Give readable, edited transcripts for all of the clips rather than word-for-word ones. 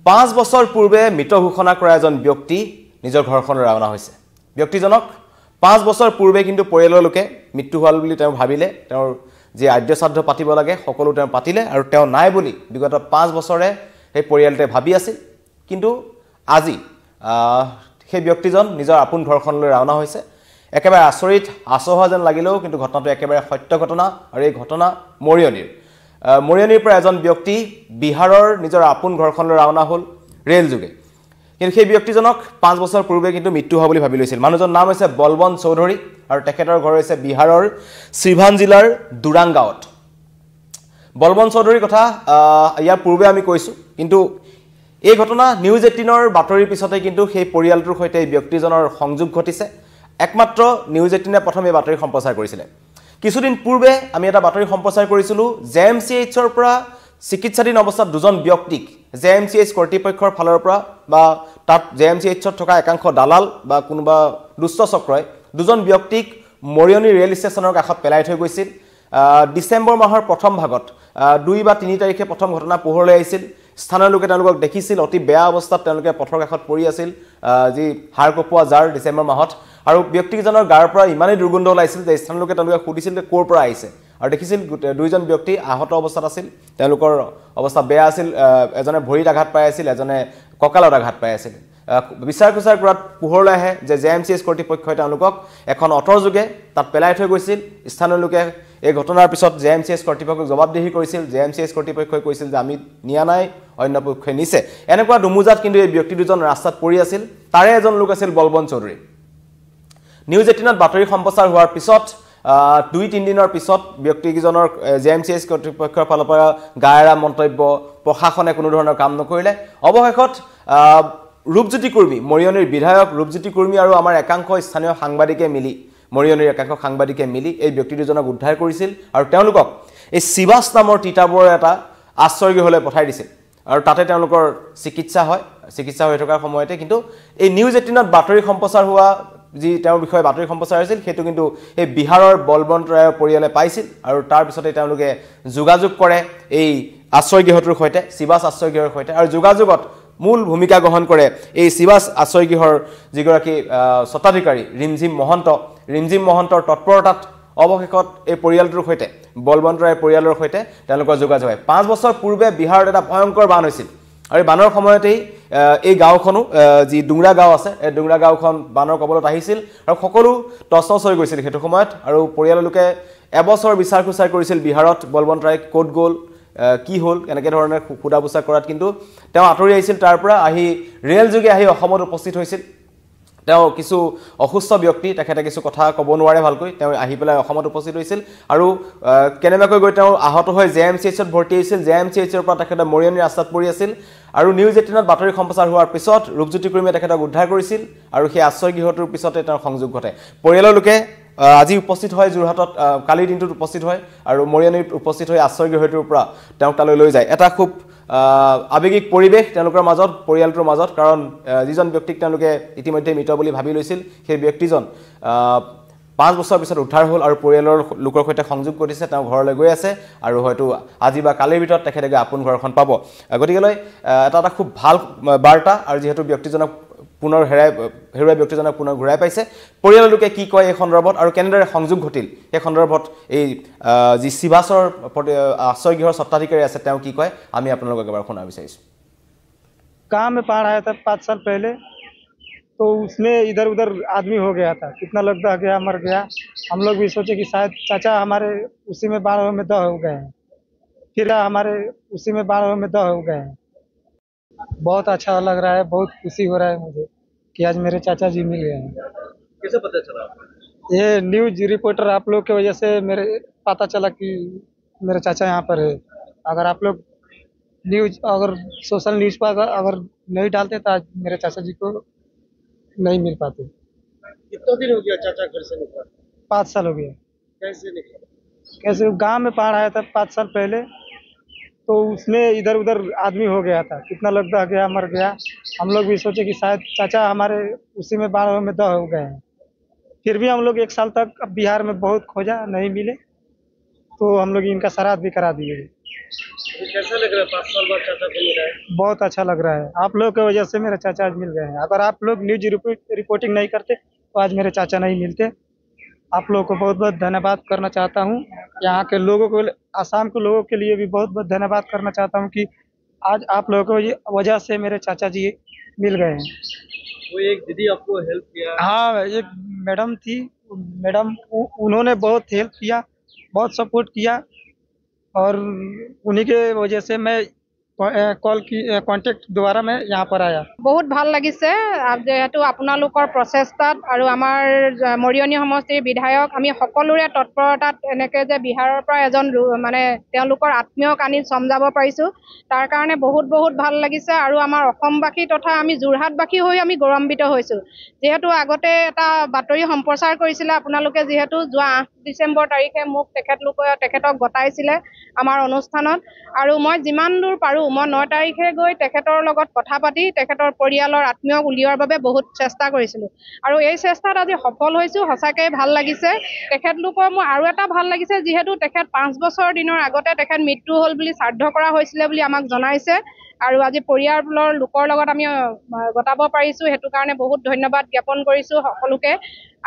5 বছৰ পূৰ্বে মৃত ঘোষণা কৰা এজন ব্যক্তি নিজৰ ঘৰখনৰ ৰাওনা হৈছে ব্যক্তিজনক 5 বছৰ পূৰ্বে কিন্তু পৰিয়ালৰ লোকে মৃত্যু হোৱাল বুলি তেওঁ ভাবিলে তেওঁৰ যে আদ্যশ্ৰাদ্ধ পাতিব লাগে সকলো তেওঁ পাতিলে আৰু তেওঁ নাই বুলি বিগত 5 বছৰে এই পৰিয়ালতে ভাবি আছিল কিন্তু আজি সেই ব্যক্তিজন নিজৰ আপোন ঘৰখনলৈ ৰাওনা হৈছে একেবাৰে আচৰিত আচহা যেন লাগিলেও কিন্তু ঘটনাটো একেবাৰে সত্য ঘটনা আৰু এই ঘটনা মৰিয়নিৰ পৰা এজন ব্যক্তি বিহাৰৰ নিজৰ আপোন ঘৰখনলৈ ৰাওনা হ'ল ৰেল যোগে কিন্তু সেই ব্যক্তিজনক 5 বছৰ পূৰ্বে কিন্তু মৃত্যু হোৱা বুলি ভাবি লৈছিল মানুহজন নাম হৈছে বলবন্ত চৌধুৰী আৰু তেখেতৰ ঘৰ হৈছে বিহাৰৰ সিভান জিলাৰ দুৰাং গাঁৱত বলবন্ত চৌধুৰীৰ কথা ইয়াৰ পূৰ্বে আমি কৈছো কিন্তু এই ঘটনা নিউজ 18ৰ বাতৰিৰ পিছতে কিন্তু সেই পৰিয়ালটোৰ সৈতে এই ব্যক্তিজনৰ সংযোগ ঘটিছে একমাত্ৰ নিউজ 18 প্ৰথমে বাতৰি সম্প্ৰচাৰ কৰিছিল কিছুদিন পূৰ্বে আমি এটা বাতৰি সম্প্ৰচাৰ কৰিছিলো জেএমচিএইচৰ পৰা চিকিৎসাধীন অৱস্থাত দুজন ব্যক্তিক জেএমচিএইচ কৰ্তৃপক্ষৰ ফালৰ পৰা বা তাত জেএমচিএইচত থকা একাংশ দালাল বা কোনোবা দুষ্ট চক্ৰই দুজন ব্যক্তিক মৰিয়নি ৰেল ষ্টেচনৰ কাষত পেলাই থৈ গৈছিল ডিসেম্বৰ মাহৰ প্ৰথম ভাগত 2 বা 3 তাৰিখে প্ৰথম ঘটনা পোহৰলৈ আহিছিল স্থানীয় লোকে তেওঁলোকক দেখিছিল অতি বেয়া অৱস্থাত তেওঁলোকে পথৰ কাষত পৰি আছিল যি হাড় কপোৱা জাৰ ডিসেম্বৰ মাহত আৰু ব্যক্তিজনৰ গাৰ পৰা ইমানেই দুৰ্গন্ধ ওলাইছিল যে স্থানীয় লোকে তেওঁলোকে সুধিছিল যে ক'ৰ পৰা আহিছে আৰু দেখিছিল দুইজন ব্যক্তি আহত অৱস্থাত আছিল তেওঁলোকৰ অৱস্থা বেয়া আছিল এজনে ভৰিত আঘাত পাই আছিল এজনে কঁকালত আঘাত পাই আছিল বিচাৰ কুচাৰ কৰাত পোহৰলৈ আহে যে জেএমচিএইচ কৰ্তৃপক্ষই তেওঁলোকক এখন অটৰ যোগে তাত পেলাই থৈ গৈছিল স্থানীয় লোকে এই ঘটনাৰ পিছত জেএমচিএইচ কৰ্তৃপক্ষক জবাবদিহি কৰিছিল জেএমচিএইচ কৰ্তৃপক্ষই কৈছিল যে আমি নিয়া নাই অন্য পক্ষই নিছে এনেকুৱা দুমুজাত কিন্তু এই ব্যক্তি দুজন ৰাস্তাত পৰি আছিল তাৰে এজন লোক আছিল বলবন্ত চৌধুৰী নিউজ 18ত বাতৰি সম্প্ৰচাৰ হোৱাৰ পিছত 2-3 দিনৰ পিছত ব্যক্তিজনৰ জেএমচিএইচ কৰ্তৃপক্ষৰ ফালৰ পৰা গায়ৰা মন্তব্য প্ৰশাসনে কোনো ধৰণৰ কাম নকৰিলে অৱশেষত ৰূপজ্যোতি কৰ্মী মৰিয়নিৰ বিধায়ক ৰূপজ্যোতি কৰ্মী আৰু আমাৰ একাংশ স্থানীয় সাংবাদিকে মিলি মৰিয়নিৰ একাংশ সাংবাদিকে মিলি এই ব্যক্তি দুজনক উদ্ধাৰ কৰিছিল আৰু তেওঁলোকক এই শিৱাস নামৰ তিতাবৰ এটা আশ্ৰয়গৃহলৈ পঠাই দিছিল আৰু তাতে তেওঁলোকৰ চিকিৎসা হৈ থকাৰ সময়তে কিন্তু এই নিউজ 18ত বাতৰি সম্প্ৰচাৰ হোৱা যি তেওঁৰ বিষয়ে বাতৰি সম্প্ৰচাৰ হৈছিল হেতু কিন্তু এই বিহাৰৰ বলবন্ত ৰায়ৰ পৰিয়ালে পাইছিল আৰু তাৰ পিছতে তেওঁলোকে যোগাযোগ কৰে এই আশ্ৰয়গৃহটোৰ সৈতে শিৱাস আশ্ৰয়গৃহৰ সৈতে আৰু যোগাযোগত মূল ভূমিকা গ্ৰহণ কৰে এই শিৱাস আশ্ৰয়গৃহৰ যিগৰাকী স্বত্বাধিকাৰী ৰিমঝিম মহন্তৰ তৎপৰতাত অৱশেষত এই পৰিয়ালটোৰ সৈতে বলবন্ত ৰায়ৰ পৰিয়ালৰ সৈতে তেওঁলোকৰ যোগাযোগ হয় 5 বছৰ পূৰ্বে বিহাৰত এটা ভয়ংকৰ বান হৈছিল আৰু বানৰ সময়তেই এই গাঁওখনো যি ডুংৰা গাঁও আছে এই ডুংৰা গাঁওখন বানৰ কবলত আহিছিল আৰু সকলো তছনছ হৈ গৈছিল হেতু সময়ত আৰু পৰিয়ালৰ লোকে এবছৰ বিচাৰ খুচাৰ কৰিছিল বিহাৰত বলবন্ত ৰায় ক'ত গ'ল কি হল এনেকে ধৰণে খুদা বুচা কৰাত কিন্তু তেওঁ আঁতৰি আহিছিল তাৰ পৰা আহি ৰেল যোগে আহি অসমত উপস্থিত হৈছিল তেওঁ কিছু অসুস্থ ব্যক্তি তেখেতে কিছু কথা ক'ব নোৱাৰে ভালকৈ তেওঁ আহি পেলাই অসমত উপস্থিত হৈছিল আৰু কেনেবাকৈ গৈ তেওঁ আহত হৈ জেএমচিএইচত ভৰ্তি হৈছিল জেএমচিএইচৰ পৰা তেখেতে মৰিয়নি ৰাস্তাত পৰি আছিল আৰু নিউজ 18ত বাতৰি সম্প্ৰচাৰ হোৱাৰ পিছত ৰূপজ্যোতি কৰ্মীয়ে তেখেতক উদ্ধাৰ কৰিছিল আৰু সেই আশ্ৰয়গৃহটোৰ পিছতে তেওঁৰ সংযোগ ঘটে পৰিয়ালৰ লোকে আজি উপস্থিত হয় যোৰহাটত কালিৰ দিনটোত উপস্থিত হয় আৰু মৰিয়নিত উপস্থিত হৈ আশ্ৰয়গৃহটোৰ পৰা তেওঁক তালৈ লৈ যায় এটা খুব আবেগিক পৰিবেশ তেওঁলোকৰ মাজত পৰিয়ালটোৰ মাজত কাৰণ যিজন ব্যক্তিক তেওঁলোকে ইতিমধ্যে মৃত বুলি ভাবি লৈছিল সেই ব্যক্তিজন 5 বছৰ পিছত উদ্ধাৰ হ'ল আৰু পৰিয়ালৰ লোকৰ সৈতে সংযোগ কৰিছে তেওঁ ঘৰলৈ গৈ আছে আৰু হয়তো আজি বা কালিৰ ভিতৰত তেখেতে আপোন ঘৰখন পাব গতিকেলৈ এটা খুব ভাল বাৰ্তা আৰু যেহেতু ব্যক্তিজনক পুনৰ হেৰুৱা ব্যক্তিজনক পুনৰ ঘূৰাই পাইছে পৰিয়ালৰ লোকে কি কয় এই সন্দৰ্ভত আৰু কেনেদৰে সংযোগ ঘটিল এই সন্দৰ্ভত এই যি শিৱাসৰ আশ্ৰয়গৃহৰ স্বত্বাধিকাৰী আছে তেওঁ কি কয় আমি আপোনালোকক এবাৰ শুনা বিচাৰিছো गांव में बाढ़ आया था 5 साल पहले तो उसमें इधर उधर आदमी हो गया था कितना लोग दह गया मर गया हम लोग भी सोचे कि शायद चाचा हमारे उसी में बाढ़ में दह हो गए हैं फिर हमारे उसी में बाढ़ में दह हो गए हैं बहुत अच्छा लग रहा है बहुत खुशी हो रहा है मुझे कि आज मेरे चाचा जी मिल गए हैं कैसे पता चला ये न्यूज रिपोर्टर आप लोग की वजह से मेरे पता चला कि मेरे चाचा यहाँ पर है अगर आप लोग न्यूज अगर सोशल न्यूज पर अगर नहीं डालते तो आज मेरे चाचा जी को नहीं मिल पाते कितना दिन हो गया चाचा घर से निकला 5 साल हो गया कैसे निकला कैसे गांव में बाढ़ आया था 5 साल पहले तो उसमें इधर उधर आदमी हो गया था कितना लोग दह गया मर गया हम लोग भी सोचे कि शायद चाचा हमारे उसी में बाढ़ में दह हो गए हैं फिर भी हम लोग 1 साल तक बिहार में बहुत खोजा नहीं मिले तो हम लोग इनका श्राद्ध भी करा दिए अभी कैसा लग रहा है 5 साल बाद चाचा को मिला है? बहुत अच्छा लग रहा है। आप लोग की वजह से मेरे चाचा आज मिल गए हैं। अगर आप लोग न्यूज रिपोर्टिंग नहीं करते तो आज मेरे चाचा नहीं मिलते। आप लोगों को बहुत बहुत धन्यवाद करना चाहता हूँ। यहाँ के लोगों को, आसाम के लोगों के लिए भी बहुत बहुत धन्यवाद करना चाहता हूँ कि आज आप लोगों की वजह से मेरे चाचा जी मिल गए हैं। वो एक दीदी आपको हेल्प किया? हाँ, एक मैडम थी, मैडम उन्होंने बहुत हेल्प किया, बहुत सपोर्ट किया और उन्हीं के वजह से मैं कॉन्टेक्ट द्वारा मैं यहाँ पर आया। बहुत ভাল লাগিছে যেহেতু আপোনালোকৰ প্ৰচেষ্টাত আৰু আমাৰ মৰিয়নি সমষ্টিৰ বিধায়ক আমি সকলোৰে তৎপৰতাত এনেকৈ যে বিহাৰৰ পৰা এজন মানে তেওঁলোকৰ আত্মীয়ক আনি সমজাব পাৰিছোঁ তাৰ কাৰণে বহুত বহুত ভাল লাগিছে আৰু আমাৰ অসমবাসী তথা আমি যোৰহাটবাসী হৈ আমি গৌৰৱান্বিত হৈছোঁ। যেহেতু আগতে এটা বাতৰি সম্প্ৰচাৰ কৰিছিলে আপোনালোকে যিহেতু যোৱা 8 ডিচেম্বৰ তাৰিখে মোক তেখেতক গতাইছিলে আমাৰ অনুষ্ঠানত আৰু মই যিমান দূৰ পাৰোঁ মই 9 তাৰিখে গৈ তেখেতৰ লগত কথা পাতি তেখেতৰ পৰিয়ালৰ আত্মীয়ক উলিওৱাৰ বাবে বহুত চেষ্টা কৰিছিলোঁ আৰু এই চেষ্টাত আজি সফল হৈছোঁ। সঁচাকৈ ভাল লাগিছে। তেখেতলোকৰ মোৰ আৰু এটা ভাল লাগিছে যিহেতু তেখেত 5 বছৰ দিনৰ আগতে তেখেত মৃত্যু হ'ল বুলি শ্ৰাদ্ধ কৰা হৈছিলে বুলি আমাক জনাইছে আৰু আজি পৰিয়ালৰ লোকৰ লগত আমি গতাব পাৰিছোঁ। সেইটো কাৰণে বহুত ধন্যবাদ জ্ঞাপন কৰিছোঁ সকলোকে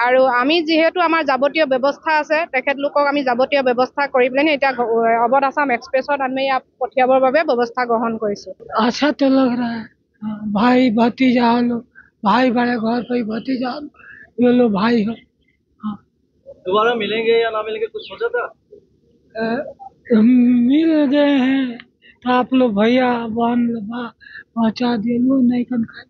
আৰু আমি যেহেতু আমাৰ যাৱতীয় ব্যৱস্থা আছে তেখেতলোকক আমি যাৱতীয় ব্যৱস্থা কৰি পেলাই এতিয়া অৱধ আছাম এক্সপ্ৰেছত আমি ইয়াত পঠিয়াবৰ বাবে ব্যৱস্থা গ্ৰহণ কৰিছোঁ। अच्छा तो लग रहा है। भाई भतीजा लो, भाई बड़े घर पे भतीजा ये लो भाई हो। दोबारा मिलेंगे या ना मिलेंगे कुछ सोचा था? मिल गए हैं तो आप लोग भैया बहन पहुँचा दिए लो नहीं कन खाए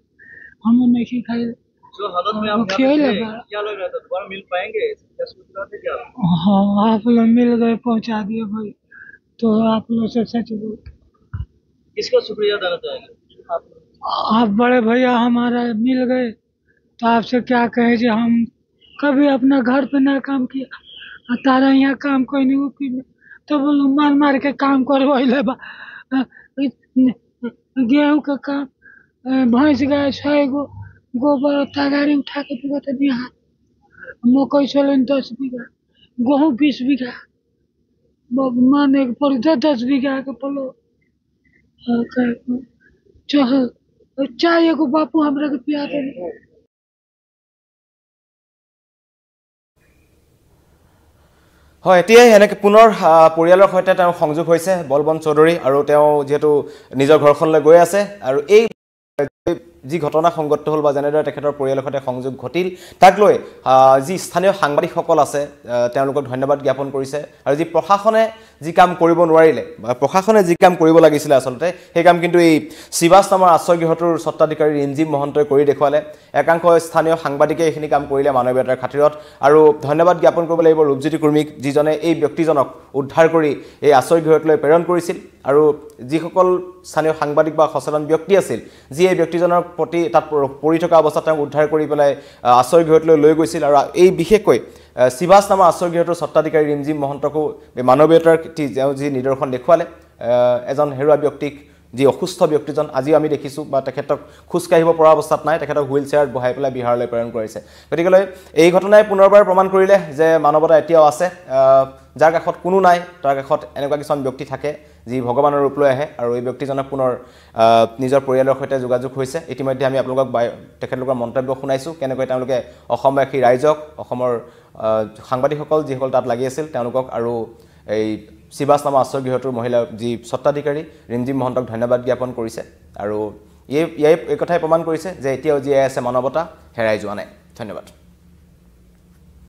हम नहीं खाए जो हालत में आप खियाई थे, लगा। क्या लग रहा था दोबारा मिल पाएंगे? क्या सोच रहे थे क्या? हाँ आप लोग मिल गए पहुँचा दिए भाई तो आप लोग से सच बोल किसको शुक्रिया देना चाहेंगे? आप बड़े भैया हमारा मिल गए तो आपसे क्या कहे जो हम कभी अपना घर पे ना काम किया और तारा यहाँ काम कोई नहीं यूपी में तो बोलो मार मार के काम करवाइले बा। गेहूँ का काम भैंस गाय 6 गो गोबर तगारी उठा के देते बिहार मकई चलन 10 बीघा गेहूँ 20 बीघा माने पर 10 बीघा के पलो चाय एगो बापू हमरा के पिया दे। হয় এতিয়াই এনেকৈ পুনৰ পৰিয়ালৰ সৈতে তেওঁ সংযোগ হৈছে বলবন্ত চৌধুৰী আৰু তেওঁ যেহেতু নিজৰ ঘৰখনলৈ গৈ আছে আৰু এই যি ঘটনা সংগত হ'ল বা যেনেদৰে তেখেতৰ পৰিয়ালৰ সৈতে সংযোগ ঘটিল তাক লৈ যি স্থানীয় সাংবাদিকসকল আছে তেওঁলোকক ধন্যবাদ জ্ঞাপন কৰিছে আৰু যি প্ৰশাসনে যি কাম কৰিব নোৱাৰিলে বা প্ৰশাসনে যি কাম কৰিব লাগিছিল আচলতে সেই কাম কিন্তু এই শিৱাস নামৰ আশ্ৰয়গৃহটোৰ স্বত্বাধিকাৰী ৰিমজিম মহন্তই কৰি দেখুৱালে। একাংশ স্থানীয় সাংবাদিকে এইখিনি কাম কৰিলে মানৱীয়তাৰ খাতিৰত আৰু ধন্যবাদ জ্ঞাপন কৰিব লাগিব ৰূপজ্যোতি কুৰ্মীক যিজনে এই ব্যক্তিজনক উদ্ধাৰ কৰি এই আশ্ৰয়গৃহটোলৈ প্ৰেৰণ কৰিছিল আৰু যিসকল স্থানীয় সাংবাদিক বা সচেতন ব্যক্তি আছিল যি এই ব্যক্তিজনৰ প্ৰতি তাত পৰি থকা অৱস্থাত তেওঁক উদ্ধাৰ কৰি পেলাই আশ্ৰয়গৃহটোলৈ লৈ গৈছিল আৰু এই বিশেষকৈ শিৱাস নামৰ আশ্ৰয়গৃহটোৰ স্বত্বাধিকাৰী ৰিমজিম মহন্তকো মানৱীয়তাৰ যি নিদৰ্শন দেখুৱালে। এজন হেৰুৱা ব্যক্তিক যি অসুস্থ ব্যক্তিজন আজিও আমি দেখিছোঁ বা তেখেতক খোজকাঢ়িব পৰা অৱস্থাত নাই তেখেতক হুইল চেয়াৰত বহাই পেলাই বিহাৰলৈ প্ৰেৰণ কৰিছে। গতিকে এই ঘটনাই পুনৰবাৰ প্ৰমাণ কৰিলে যে মানৱতা এতিয়াও আছে। যাৰ কাষত কোনো নাই তাৰ কাষত এনেকুৱা কিছুমান ব্যক্তি থাকে যি ভগৱানৰ ৰূপ লৈ আহে আৰু এই ব্যক্তিজনক পুনৰ নিজৰ পৰিয়ালৰ সৈতে যোগাযোগ হৈছে। ইতিমধ্যে আমি আপোনালোকক তেখেতলোকৰ মন্তব্য শুনাইছোঁ কেনেকৈ তেওঁলোকে অসমবাসী ৰাইজক অসমৰ সাংবাদিকসকল যিসকল তাত লাগি আছিল তেওঁলোকক আৰু এই শিৱাস নামৰ আশ্ৰয়গৃহটোৰ মহিলা যি স্বত্বাধিকাৰী ৰিমজিম মহন্তক ধন্যবাদ জ্ঞাপন কৰিছে আৰু এই কথাই প্ৰমাণ কৰিছে যে এতিয়াও জীয়াই আছে মানৱতা হেৰাই যোৱা নাই। ধন্যবাদ।